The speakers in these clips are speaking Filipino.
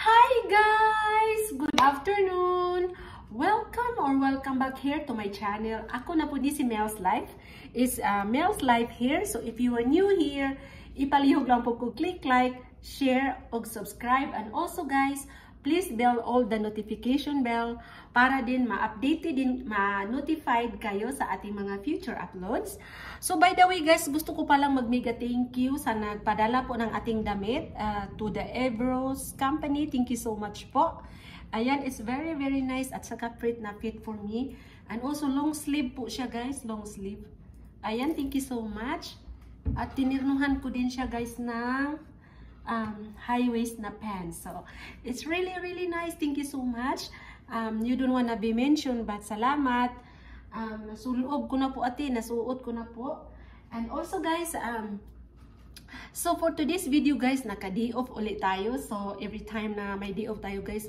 Hi guys! Good afternoon! Welcome back here to my channel. Ako na po di si Mel's Life. It's Mel's Life here. So if you are new here, ipalihog lang po ko click like, share, og subscribe. And also guys, please bell all the notification bell para din ma-updated din, ma-notified kayo sa ating mga future uploads. So by the way guys, gusto ko palang mag-mega thank you sa nagpadala po ng ating damit to the Evros company. Thank you so much po. Ayan, it's very nice at saka fit na fit for me. And also long sleeve po siya guys, long sleeve. Ayan, thank you so much. At tinirnuhan ko din siya guys ng high waist na pants. So it's really nice. Thank you so much. You don't wanna be mentioned but salamat. Nasulob ko na po ate, nasuot ko na po. And also guys, so for today's video guys, naka-day off ulit tayo. So every time na may day off tayo guys,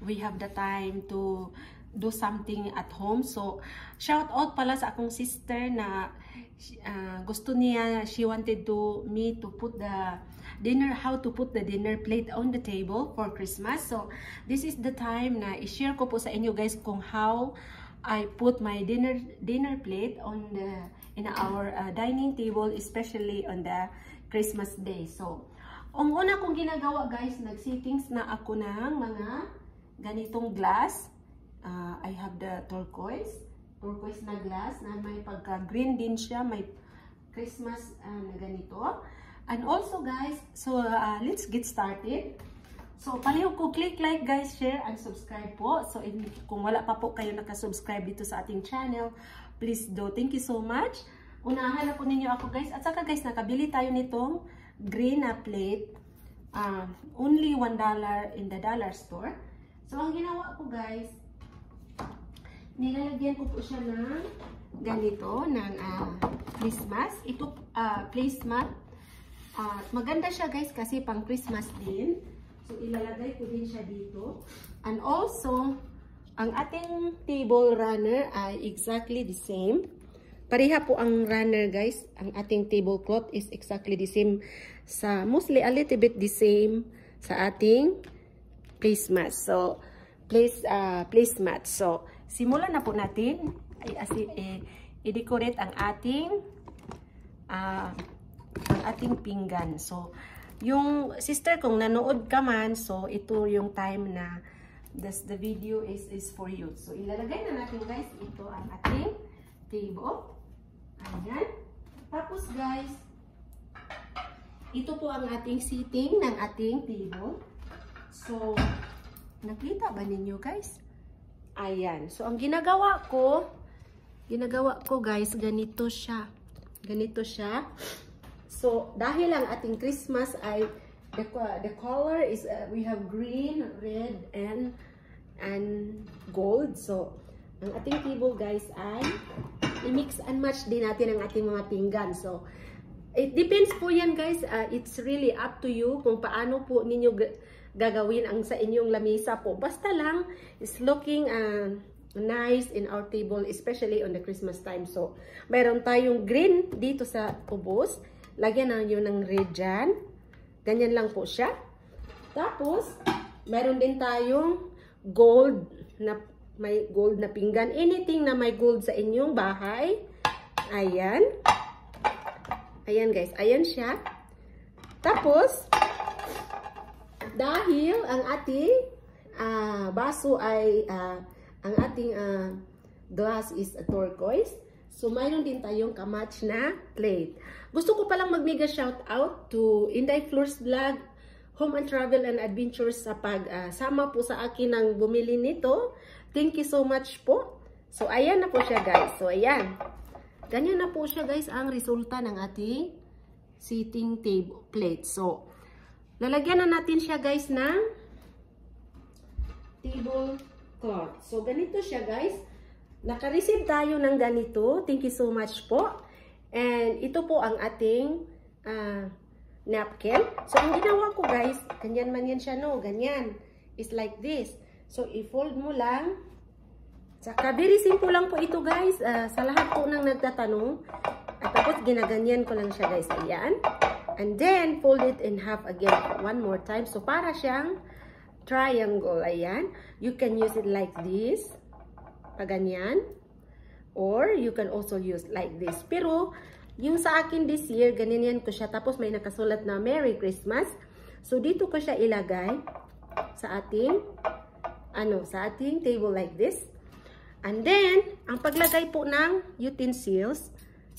we have the time to do something at home. So shout out pala sa akong sister na gusto niya, she wanted me to put the dinner, how to put the dinner plate on the table for Christmas. So this is the time na i-share ko po sa inyo guys kung how I put my dinner plate on in our dining table, especially on the Christmas day. So ang una kong ginagawa guys, nag-settings na ako ng mga ganitong glass. I have the turquoise na glass na may pagka-green din siya, may Christmas na ganito. And also guys, so let's get started. So palihog ko click like guys, share and subscribe po. So kung wala pa po kayo nakasubscribe dito sa ating channel, please do. Thank you so much. Unahan na po ninyo ako guys. At saka guys, nakabili tayo nitong green na plate. Only $1 in the dollar store. So ang ginawa ko guys, nilalagyan ko po siya ng ganito, ng Christmas. Ito placemat. Maganda siya guys kasi pang Christmas din. So ilalagay ko din siya dito. And also, ang ating table runner ay exactly the same. Pareha po ang runner guys. Ang ating tablecloth is exactly the same. Mostly a little bit the same sa ating placemat. So, placemat. So, simulan na po natin i-decorate ang ating pinggan. So, yung sister kong nanood ka man, so ito yung time na the video is for you. So, ilalagay na natin guys, ito ang ating table. Ayan. Tapos guys, ito po ang ating seating ng ating table. So, nakita ba ninyo guys? Ayan. So, ang ginagawa ko guys, ganito siya. Ganito siya. So, dahil ang ating Christmas ay, the color is, we have green, red, and gold. So, ang ating table guys ay, i-mix and match din natin ang ating mga pinggan. So, it depends po yan guys. It's really up to you kung paano po ninyo gagawin ang sa inyong lamesa po. Basta lang, it's looking nice in our table, especially on the Christmas time. So, mayroon tayong green dito sa ubos. Lagyan na yun ng red dyan. Ganyan lang po siya. Tapos, mayroon din tayong gold na may gold na pinggan. Anything na may gold sa inyong bahay. Ayan. Ayan guys. Ayan siya. Tapos, dahil ang ating baso ay ang ating glass is a turquoise. So, mayroon din tayong kamatch na plate. Gusto ko palang mag-mega shout out to Inday Floors Vlog, Home and Travel and Adventures sa pagsama po sa akin ng bumili nito. Thank you so much po. So, ayan na po siya guys. So, ayan. Ganyan na po siya guys ang resulta ng ating seating table plate. So, lalagyan na natin siya guys ng table cloth. So, ganito siya guys. Naka-receive tayo ng ganito. Thank you so much po. And ito po ang ating napkin. So, ang ginawa ko guys, ganyan man yan siya, no? Ganyan. It's like this. So, i-fold mo lang. Saka, very simple lang po ito guys. Sa lahat po ng nagtatanong. At tapos, ginaganyan ko lang siya guys. Ayan. And then, fold it in half again one more time. So, para siyang triangle. Ayan. You can use it like this. Paganyan. Or, you can also use like this. Pero, yung sa akin this year, ganyan ko siya. Tapos, may nakasulat na Merry Christmas. So, dito ko siya ilagay sa ating, sa ating table like this. And then, ang paglagay po ng utensils,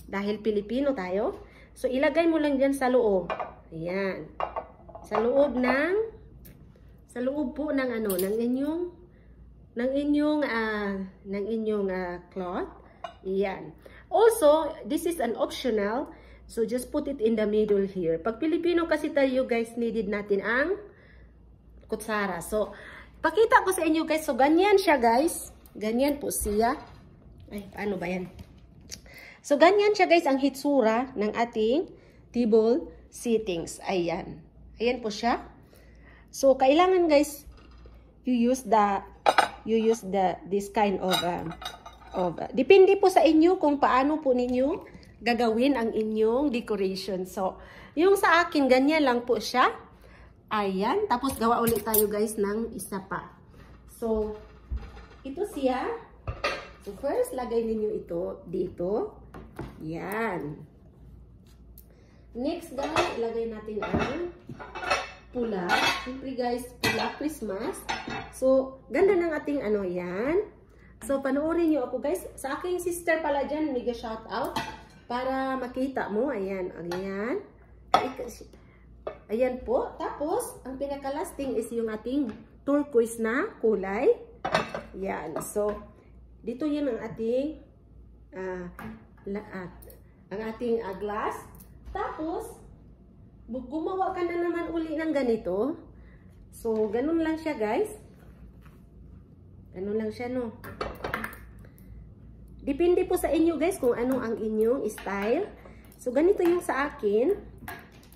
dahil Pilipino tayo, so, ilagay mo lang dyan sa loob. Ayan. Sa loob po ng inyong cloth. Ayan. Also, this is an optional. So, just put it in the middle here. Pag Pilipino kasi tayo, guys, needed natin ang kutsara. So, pakita ko sa inyo, guys. So, ganyan siya, guys. Ganyan po siya. Ay, paano ba yan? So, ganyan siya, guys, ang hitsura ng ating table settings. Ayan. Ayan po siya. So, kailangan, guys, you use this kind of depende po sa inyo kung paano po ninyo gagawin ang inyong decoration. So, yung sa akin, ganyan lang po siya. Ayan. Tapos, gawa ulit tayo, guys, ng isa pa. So, ito siya. So, first, lagay ninyo ito dito. Yan. Next, guys, ilagay natin ang pula. Siyempre, guys, pula Christmas. So, ganda ng ating yan. So, panoorin nyo ako, guys. Sa aking sister pala dyan, mega shout out. Para makita mo. Ayan. Ayan. Ayan po. Tapos, ang pinakalasting is yung ating turquoise na kulay. Ayan. So, dito yun ang ating glass. Tapos, gumawa ka na naman uli ng ganito. So, ganun lang siya, guys. Ganun lang siya, no? Depende po sa inyo, guys, kung ano ang inyong style. So, ganito yung sa akin.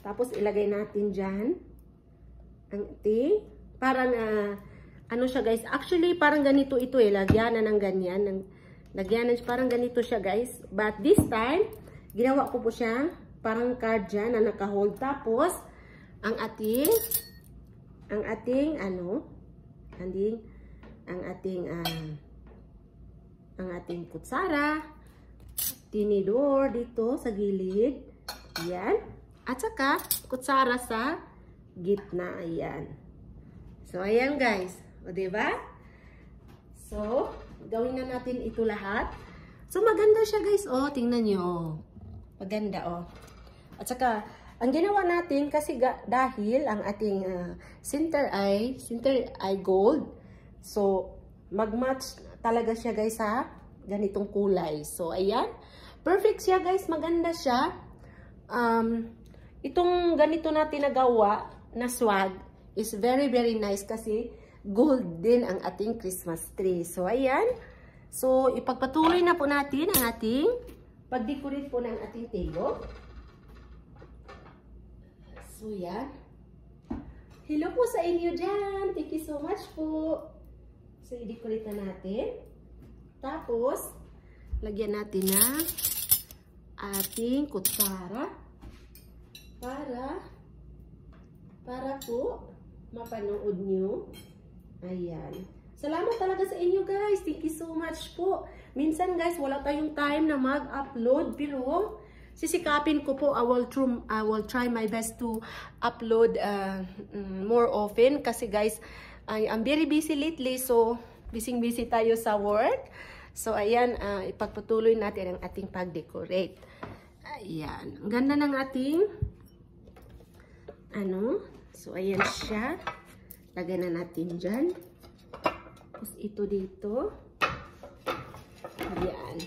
Tapos, ilagay natin dyan. Ang ating. Parang, siya, guys. Actually, parang ganito ito, lagyanan ng ganyan. Lagyanan, parang ganito siya, guys. But this time, ginawa ko po siya parang card dyan na naka-hold. Tapos, ang ating kutsara, tinidor dito sa gilid. Ayan. At saka, kutsara sa gitna. Ayan. So, ayan, guys. O, diba? So, gawin na natin ito lahat. So, maganda siya, guys. O, tingnan nyo. Maganda, o. At saka, ang ginawa natin, kasi dahil ang ating center eye gold, so, mag-match talaga siya, guys, sa ganitong kulay. So, ayan. Perfect siya, guys. Maganda siya. Itong ganito natin nagawa na swag is very, very nice kasi gold din ang ating Christmas tree. So, ayan. So, ipagpatuloy na po natin ang ating pag-decorate po ng ating table. So, yan. Hello po sa inyo dyan. Thank you so much po. So, i-decorate na natin. Tapos, lagyan natin na ating kutsara para po mapanood nyo. Ayan. Salamat talaga sa inyo, guys. Thank you so much po. Minsan, guys, wala tayong time na mag-upload, pero sisikapin ko po. I will try my best to upload more often kasi, guys, I'm very busy lately, so busy tayo sa work. So, ayan, ipagpatuloy natin ang ating pag-decorate. Ayan. Ang ganda ng ating so, ayan siya. Lagyan na natin dyan. Tapos, ito dito. Ayan.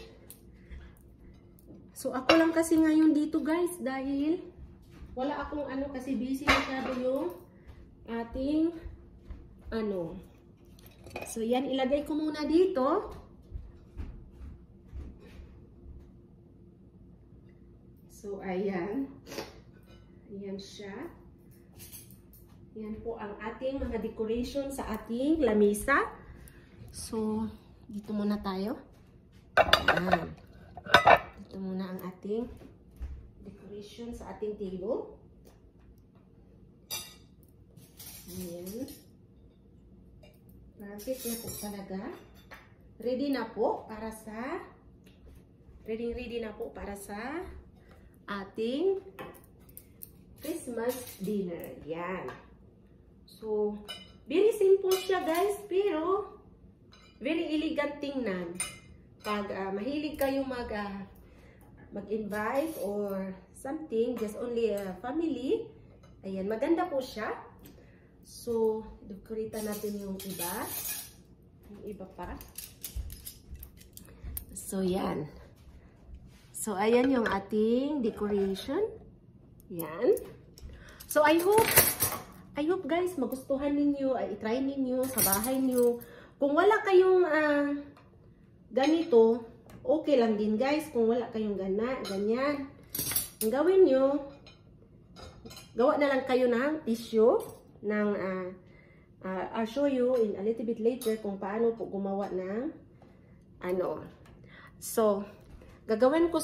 So, ako lang kasi ngayon dito, guys, dahil wala akong kasi busy masyado yung ating So, yan, ilagay ko muna dito. So, ayan. Ayan siya. Yan po ang ating mga decoration sa ating lamesa. So, dito muna tayo. Ayan. Ito muna ang ating decoration sa ating table. Ayan. Perfect na po talaga. Ready na po para sa ating Christmas dinner. Yan. So, very simple siya guys, pero very elegant tingnan. Pag mahilig kayo mag-invite or something, just only a family, ayan, maganda po siya. So, dekorita natin yung iba. Yung iba pa. So, yan. So, ayan yung ating decoration. Yan. So, I hope guys, magustuhan ninyo, i-try ninyo sa bahay niyo. Kung wala kayong ganito, okay lang din guys. Kung wala kayong ganyan. Ang gawin nyo, gawa na lang kayo ng tissue. I'll show you in a little bit later kung paano po gumawa ng ano. So, gagawin ko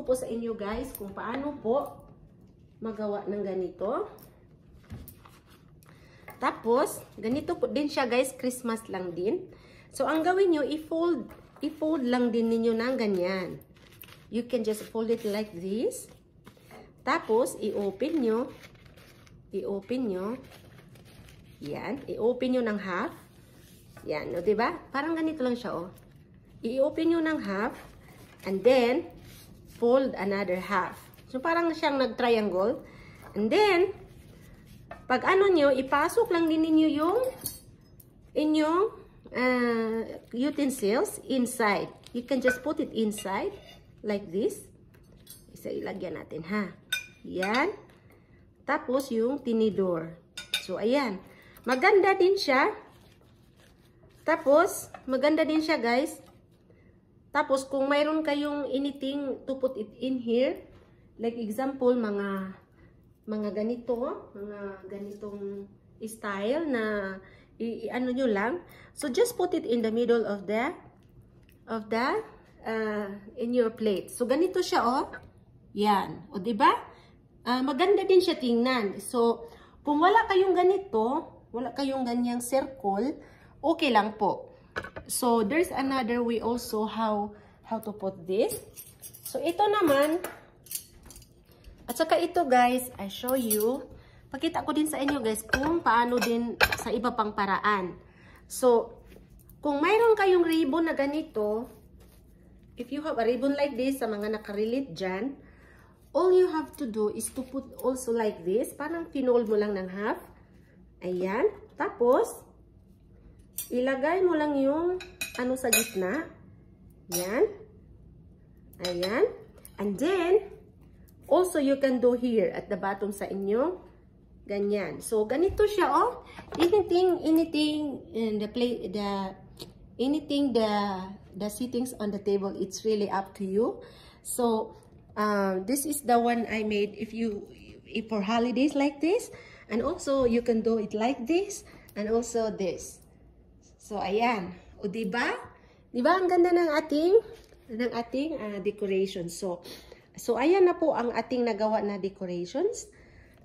po sa inyo guys kung paano po magawa ng ganito. Tapos, ganito po din siya guys, Christmas lang din. So, ang gawin nyo, i-fold lang din ninyo ng ganyan. You can just fold it like this. Tapos, i-open nyo. Yan, i-open nyo ng half. Yan, o diba? Parang ganito lang siya, o. I-open nyo ng half. And then, fold another half. So, parang siyang nag-triangle. And then, pag ano nyo, ipasok lang din ninyo yung inyong utensils inside. You can just put it inside like this. Isa ilagyan natin, ha. Yan. Tapos, yung tinidor. So, ayan. Maganda din siya. Tapos, maganda din siya, guys. Tapos, kung mayroon kayong anything to put it in here, like example, mga ganitong style na ano nyo lang. So, just put it in the middle of the in your plate. So, ganito siya, oh. Yan. O, diba? Maganda din siya tingnan. So, kung wala kayong ganito, wala kayong ganyang circle, okay lang po. So, there's another way also how to put this. So, ito naman, at saka ito guys, I show you, pakita ko din sa inyo guys kung paano din sa iba pang paraan. So, kung mayroon kayong ribbon na ganito, if you have a ribbon like this, sa mga nakarelate dyan, all you have to do is to put also like this. Parang pinold mo lang ng half. Ayan. Tapos, ilagay mo lang yung ano sa gitna. Ayan. Ayan. And then, also you can do here at the bottom sa inyo. Ganyan. So, ganito siya, oh. Anything in the plate, the settings on the table, it's really up to you. So, this is the one I made if for holidays like this, and also you can do it like this and also this. So ayan, o diba? Diba ang ganda ng ating decoration. So ayan na po ang ating nagawa na decorations.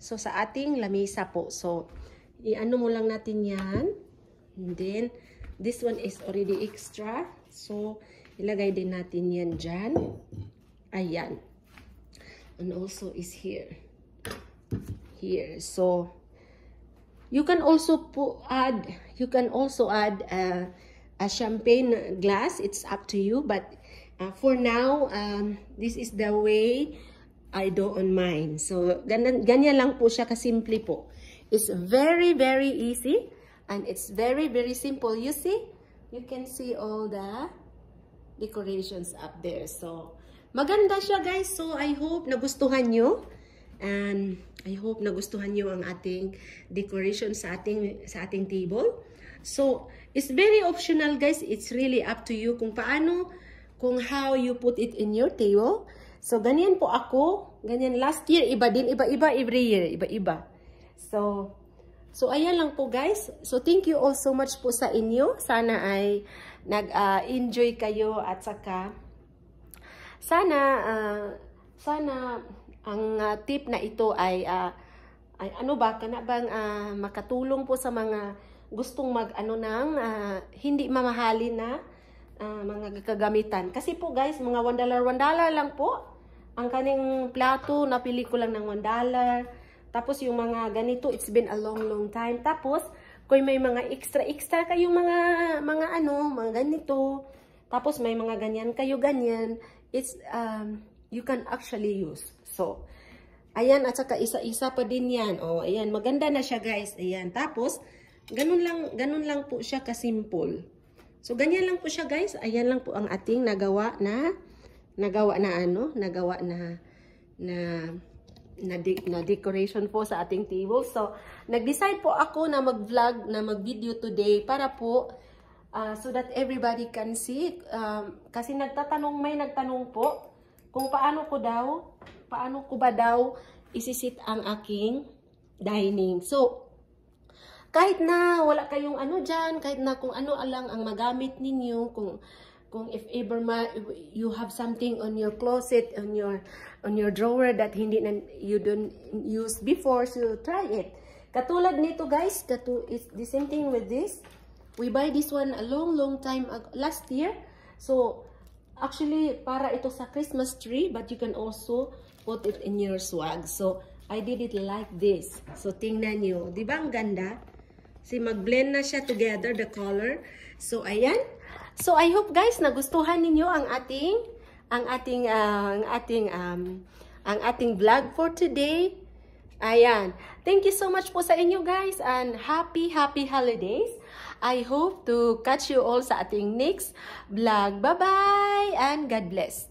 So sa ating lamesa po. So iano mo lang natin 'yan. And then this one is already extra. So ilagay din natin 'yan diyan. Ayan. And also is here. So you can also add a champagne glass. It's up to you, but for now, this is the way I do on mine. So ganyan lang po siya kasimple po. It's very very easy and it's very very simple. You see, you can see all the decorations up there. So maganda siya guys. So I hope nagustuhan nyo. And I hope nagustuhan nyo ang ating decoration sa ating table. So it's very optional guys. It's really up to you kung how you put it in your table. So ganyan po ako. Ganyan last year. Iba din. Iba-iba every year. Iba-iba. So ayan lang po guys. So thank you all so much po sa inyo. Sana ay nag-enjoy kayo at saka sana ang tip na ito ay ay ano ba kana bang makatulong po sa mga gustong mag ano ng hindi mamahalin na mga kagamitan. Kasi po guys, mga $1 lang po ang kaning plato, napili ko lang ng $1. Tapos yung mga ganito, it's been a long time. Tapos kung may mga extra kayong mga ano, mga ganito, tapos may mga ganyan kayo ganyan, it's you can actually use. So ayan, at saka isa-isa pa din yan. Oh, ayan, maganda na siya guys. Ayan, tapos ganun lang po siya ka-simple. So ganyan lang po siya guys. Ayan lang po ang ating nagawa na decoration po sa ating table. So nag-decide po ako na mag-vlog, na mag-video today para po so that everybody can see. Kasi may nagtanong po kung paano ko ba daw isisit ang aking dining. So kahit na wala kayong ano dyan, kahit na kung ano lang ang magamit ninyo, kung if ever you have something on your closet, on your drawer that you don't use before, so try it. Katulad nito guys, it's the same thing with this. We buy this one a long time last year. So actually para ito sa Christmas tree, but you can also put it in your swag. So I did it like this. So tingnan nyo, di ba ang ganda? See, mag-blend na siya together, the color. So, ayan. So, I hope guys, nagustuhan ninyo ang ating vlog for today. Ayan. Thank you so much po sa inyo guys, and happy holidays. I hope to catch you all sa ating next vlog. Bye-bye and God bless.